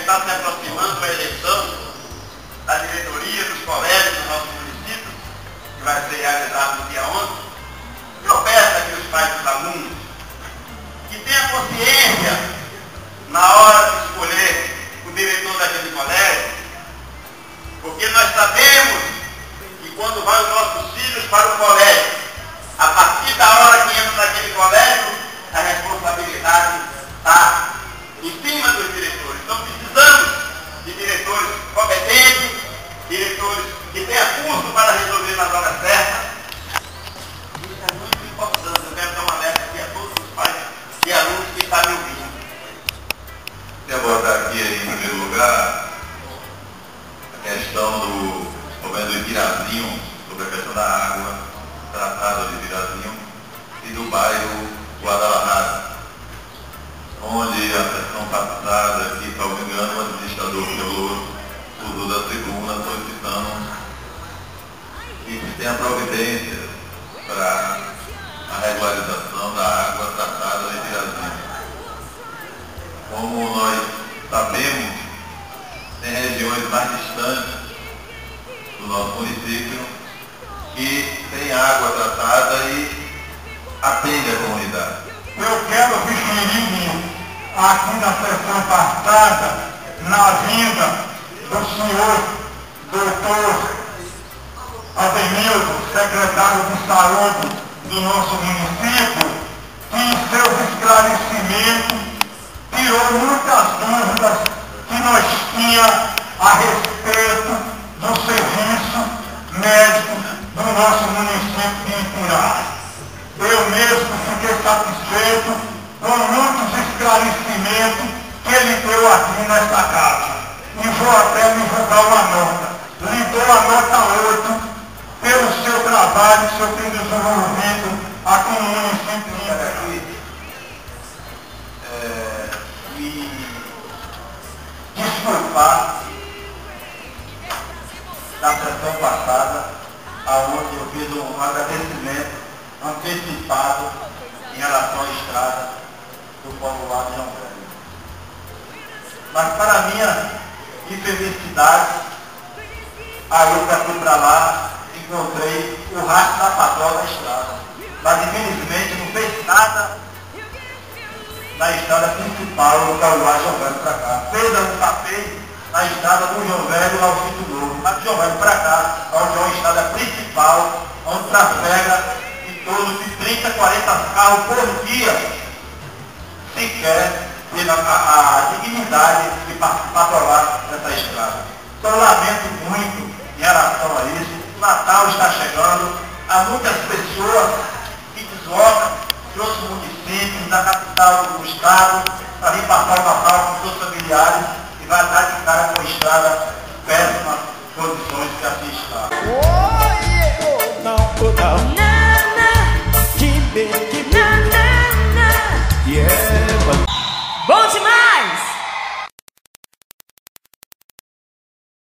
está se aproximando a eleição da diretoria dos colégios do nosso município, que vai ser realizado no dia 11, eu peço aqui os pais dos alunos que tenham consciência na hora de escolher o diretor daquele colégio, porque nós sabemos que quando vai os nossos filhos para o colégio, a partir da hora que entram naquele colégio, a responsabilidade está em cima dos diretores. Então precisamos de diretores competentes, diretores que tenham curso para resolver nas horas certas. Isso é muito importante. Eu quero dar uma alerta aqui a todos os pais e alunos que estão me ouvindo. Quero abordar aqui, em primeiro lugar, a questão do problema do Ibirazinho, sobre a questão da água tratada de Ibirazinho e do bairro Guadalajara, onde a sessão passada, que, salvo engano, o administrador Peloso usou da tribuna solicitando que se tenha providência para a regularização da água tratada de Ibirazinho. Como nós sabemos, tem regiões mais distantes do nosso município que tem água tratada e atende a comunidade. Eu quero referir aqui na sessão passada, na vinda do senhor doutor Ademildo, secretário de saúde do nosso município, que em seus esclarecimentos tirou muitas dúvidas que nós tínhamos a respeito do serviço médico do nosso município de Ipirá. Eu mesmo fiquei satisfeito com muitos esclarecimentos que ele deu aqui nesta casa. E vou até me dar uma nota. Lhe dou a nota 8 pelo seu trabalho que o senhor tem desenvolvido aqui no município de Ipirá. Me desculpar da sessão passada, aonde eu fiz um agradecimento antecipado em relação à estrada do povoado de João Velho. Mas para minha infelicidade, aí eu fui para lá, encontrei o rastro da patroa da estrada. Mas infelizmente não fez nada na estrada principal do Cauá João Velho para cá. Fez um tapeio na estrada do João Velho ao Sítio Novo, mas do João Velho para cá, onde é uma estrada principal, onde trafega em torno de 30, 40 carros por dia, sequer tendo a dignidade de patrulhar nessa estrada. Então eu lamento muito em relação a isso. O Natal está chegando, há muitas pessoas que deslocam de outros municípios, da capital do estado, para vir passar o Natal com seus familiares e vai estar de cara com a estrada péssimas condições que assim está.